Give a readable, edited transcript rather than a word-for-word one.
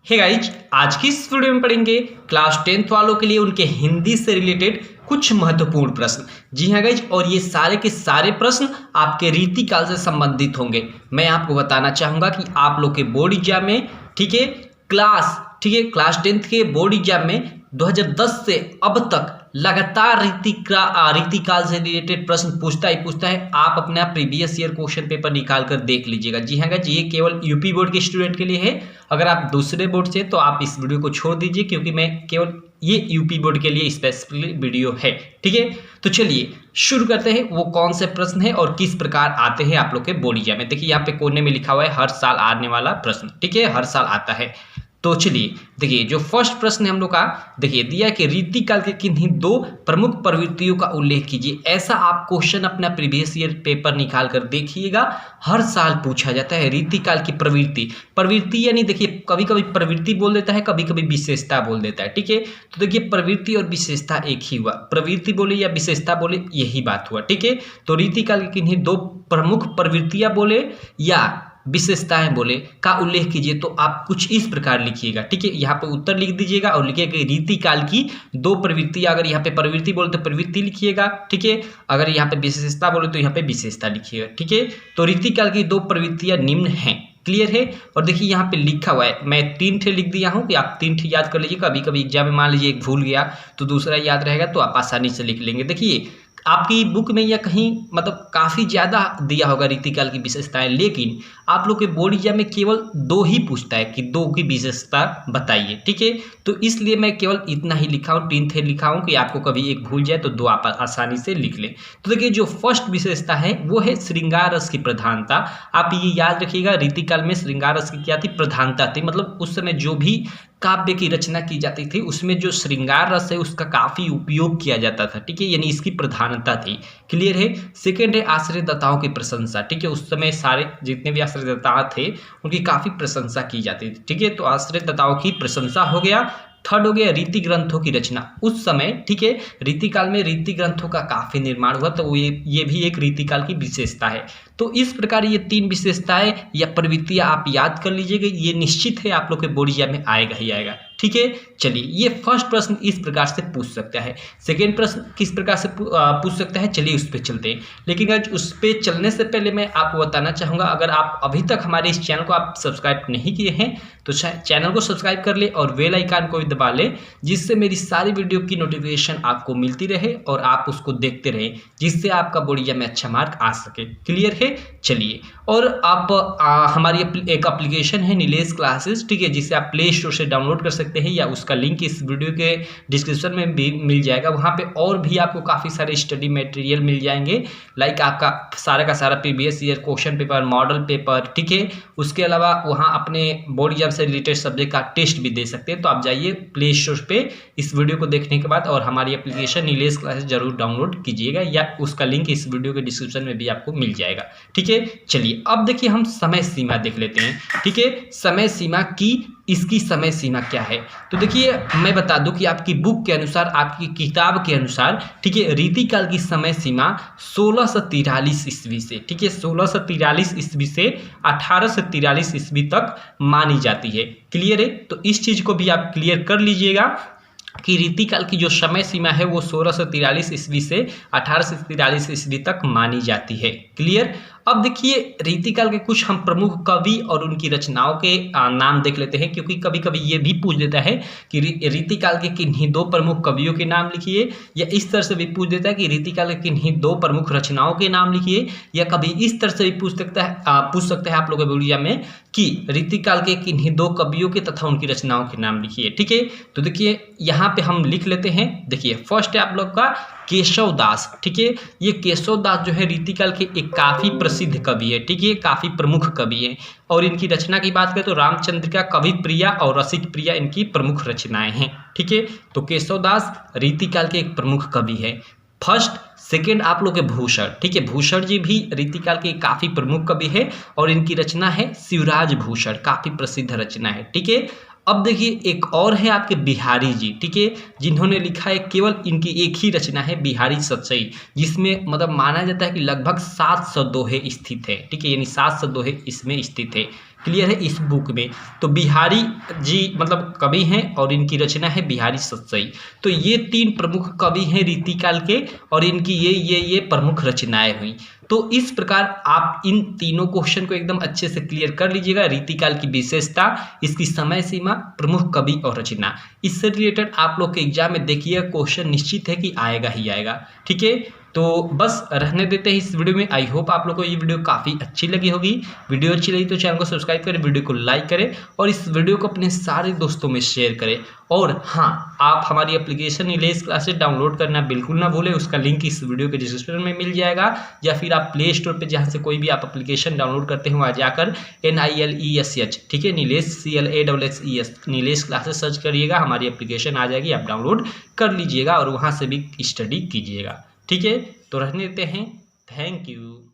Hey guys, आज की इस वीडियो में पढ़ेंगे क्लास 10th वालों के लिए उनके हिंदी से रिलेटेड कुछ महत्वपूर्ण प्रश्न। जी हाँ गाइज, और ये सारे के सारे प्रश्न आपके रीतिकाल से संबंधित होंगे। मैं आपको बताना चाहूंगा कि आप लोग के बोर्ड एग्जाम में क्लास 10th के बोर्ड एग्जाम में 2010 से अब तक लगातार रीतिकाल से रिलेटेड प्रश्न पूछता है। आप अपना प्रीवियस ईयर क्वेश्चन पेपर निकाल कर देख लीजिएगा। जी हाँ गाइस, ये केवल यूपी बोर्ड के स्टूडेंट के लिए है। अगर आप दूसरे बोर्ड से तो आप इस वीडियो को छोड़ दीजिए, क्योंकि मैं केवल ये यूपी बोर्ड के लिए स्पेसिफिकली वीडियो है। ठीक है, तो चलिए शुरू करते हैं। वो कौन से प्रश्न है और किस प्रकार आते हैं आप लोग के बोर्ड एग्जाम में। देखिए यहाँ पे कोने में लिखा हुआ है हर साल आने वाला प्रश्न। ठीक है, हर साल आता है। तो चलिए देखिए, जो फर्स्ट प्रश्न है हम लोग का, देखिए दिया कि रीतिकाल के किन्हीं दो प्रमुख प्रवृत्तियों का उल्लेख कीजिए। ऐसा आप क्वेश्चन अपना प्रीवियस ईयर पेपर निकाल कर देखिएगा। हर साल पूछा जाता है रीतिकाल की प्रवृत्ति यानी देखिए कभी कभी प्रवृत्ति बोल देता है, कभी कभी विशेषता बोल देता है। ठीक है, तो देखिए प्रवृत्ति और विशेषता एक ही हुआ। प्रवृत्ति बोले या विशेषता बोले यही बात हुआ। ठीक है, तो रीतिकाल की किन्हीं दो प्रमुख प्रवृत्तियां बोले या विशेषताएं बोले का उल्लेख कीजिए। तो आप कुछ इस प्रकार लिखिएगा। ठीक है, यहाँ पे उत्तर लिख दीजिएगा और लिखिएगा रीतिकाल की दो प्रवृत्ति। अगर यहाँ पे प्रवृत्ति बोले तो प्रवृत्ति लिखिएगा। ठीक है, अगर यहाँ पे विशेषता बोले तो यहाँ पे विशेषता लिखिएगा। ठीक है, तो रीतिकाल की दो प्रवृत्तियां निम्न हैं। क्लियर है। और देखिए यहाँ पे लिखा हुआ है, मैं 3 ठे लिख दिया हूँ कि आप 3 ठे याद कर लीजिए। कभी कभी एग्जाम में मान लीजिए एक भूल गया तो दूसरा याद रहेगा, तो आप आसानी से लिख लेंगे। देखिए आपकी बुक में या कहीं मतलब काफ़ी ज़्यादा दिया होगा रीतिकाल की विशेषताएं, लेकिन आप लोग के बोर्ड एग्जाम में केवल 2 ही पूछता है कि 2 की विशेषता बताइए। ठीक है, तो इसलिए मैं केवल इतना ही लिखा हूँ, 3 थे लिखा हूँ कि आपको कभी एक भूल जाए तो 2 आप आसानी से लिख लें। तो देखिए जो फर्स्ट विशेषता है वो है श्रृंगार रस की प्रधानता। आप ये याद रखिएगा, रीतिकाल में श्रृंगार रस की क्या थी? प्रधानता थी। मतलब उस समय जो भी काव्य की रचना की जाती थी उसमें जो श्रृंगार रस है उसका काफी उपयोग किया जाता था। ठीक है, यानी इसकी प्रधानता थी। क्लियर है। सेकंड है आश्रयदाताओं की प्रशंसा। ठीक है, उस समय सारे जितने भी आश्रयदाता थे उनकी काफी प्रशंसा की जाती थी। ठीक है, तो आश्रयदाताओं की प्रशंसा हो गया। थर्ड हो गया रीति ग्रंथों की रचना उस समय। ठीक है, रीतिकाल में रीति ग्रंथों का काफी निर्माण हुआ, तो ये भी एक रीतिकाल की विशेषता है। तो इस प्रकार ये 3 विशेषताएं या प्रवृत्तियां आप याद कर लीजिएगा। ये निश्चित है आप लोग के बोर्ड एग्जाम में आएगा ही आएगा। ठीक है, चलिए ये फर्स्ट प्रश्न इस प्रकार से पूछ सकता है। सेकेंड प्रश्न किस प्रकार से पूछ सकता है, चलिए उस पर चलते हैं। लेकिन आज उस पर चलने से पहले मैं आपको बताना चाहूँगा, अगर आप अभी तक हमारे इस चैनल को आप सब्सक्राइब नहीं किए हैं तो चैनल को सब्सक्राइब कर ले और बेल आइकन को भी दबा ले, जिससे मेरी सारी वीडियो की नोटिफिकेशन आपको मिलती रहे और आप उसको देखते रहें, जिससे आपका बोर्ड एग्जाम में अच्छा मार्क आ सके। क्लियर है। चलिए, और आप हमारी एक एप्लीकेशन है नीलेश क्लासेस। ठीक है, जिसे आप प्ले स्टोर से डाउनलोड कर सकते हैं या उसका लिंक इस वीडियो के डिस्क्रिप्शन में भी मिल जाएगा। वहाँ पे और भी आपको काफ़ी सारे स्टडी मटेरियल मिल जाएंगे, लाइक आपका सारा का सारा previous year question paper, model paper. ठीक है, उसके अलावा वहाँ अपने बोर्ड एग्जाम से रिलेटेड सब्जेक्ट का टेस्ट भी दे सकते हैं। तो आप जाइए प्ले स्टोर पे इस वीडियो को देखने के बाद और हमारी एप्लीकेशन नीलेश क्लासेस जरूर डाउनलोड कीजिएगा, या उसका लिंक इस वीडियो के डिस्क्रिप्शन में भी आपको मिल जाएगा। ठीक है, चलिए अब देखिए हम समय सीमा देख लेते हैं। ठीक है, समय सीमा की इसकी समय सीमा क्या है? तो देखिए मैं बता दूं कि आपकी बुक के अनुसार, आपकी किताब के अनुसार, ठीक है, रीतिकाल की समय सीमा 1643 ईस्वी से, ठीक है, 1643 ईस्वी से 1843 ईस्वी तक मानी जाती है। क्लियर है। तो इस चीज को भी आप क्लियर कर लीजिएगा कि रीतिकाल की जो समय सीमा है वो 1643 ईस्वी से 1843 ईस्वी तक मानी जाती है। क्लियर। अब देखिए रीतिकाल के कुछ हम प्रमुख कवि और उनकी रचनाओं के नाम देख लेते हैं, क्योंकि कभी कभी ये भी पूछ देता है कि रीतिकाल के किन्हीं 2 प्रमुख कवियों के नाम लिखिए, या इस तरह से भी पूछ देता है कि रीतिकाल के किन्हीं 2 प्रमुख रचनाओं के नाम लिखिए, या कभी इस तरह से भी पूछ सकता है आप लोगों के बोर्ड एग्जाम में कि रीतिकाल के किन्हीं 2 कवियों के तथा उनकी रचनाओं के नाम लिखिए। ठीक है, तो देखिए यहाँ पे हम लिख लेते हैं। देखिए फर्स्ट है आप लोग का केशव दास। ठीक है, ये केशव दास जो है रीतिकाल के एक काफी प्रसिद्ध कवि है। ठीक है, काफी प्रमुख कवि है, और इनकी रचना की बात करें तो रामचंद्रिका, कवि प्रिया और रसिक प्रिया इनकी प्रमुख रचनाएं हैं। ठीक है, तो केशव दास रीतिकाल के एक प्रमुख कवि है। फर्स्ट। सेकेंड आप लोग के भूषण। ठीक है, भूषण जी भी रीतिकाल के काफी प्रमुख कवि है और इनकी रचना है शिवराज भूषण, काफी प्रसिद्ध रचना है। ठीक है, अब देखिए एक और है आपके बिहारी जी। ठीक है, जिन्होंने लिखा है, केवल इनकी एक ही रचना है बिहारी सतसई, जिसमें मतलब माना जाता है कि लगभग 700 दोहे स्थित है। ठीक है, यानी 700 दोहे इसमें स्थित है। क्लियर है इस बुक में। तो बिहारी जी मतलब कवि हैं और इनकी रचना है बिहारी सतसई। तो ये 3 प्रमुख कवि हैं रीतिकाल के और इनकी ये प्रमुख रचनाएं हुई। तो इस प्रकार आप इन तीनों क्वेश्चन को एकदम अच्छे से क्लियर कर लीजिएगा। रीतिकाल की विशेषता, इसकी समय सीमा, प्रमुख कवि और रचना, इससे रिलेटेड आप लोग के एग्जाम में देखिए क्वेश्चन निश्चित है कि आएगा ही आएगा। ठीक है, तो बस रहने देते हैं इस वीडियो में। आई होप आप लोगों को ये वीडियो काफ़ी अच्छी लगी होगी। वीडियो अच्छी लगी तो चैनल को सब्सक्राइब करें, वीडियो को लाइक करें और इस वीडियो को अपने सारे दोस्तों में शेयर करें। और हाँ, आप हमारी एप्लीकेशन नीलेश क्लासेस डाउनलोड करना बिल्कुल ना भूलें। उसका लिंक इस वीडियो के डिस्क्रिप्शन में मिल जाएगा, या फिर आप प्ले स्टोर पर जहाँ से कोई भी आप एप्लीकेशन डाउनलोड करते हैं वहाँ जाकर NILESH, ठीक है, Nilesh CLASSES Nilesh classes search करिएगा, हमारी एप्लीकेशन आ जाएगी, आप डाउनलोड कर लीजिएगा और वहाँ से भी स्टडी कीजिएगा। ठीक है, तो रहने देते हैं। Thank you.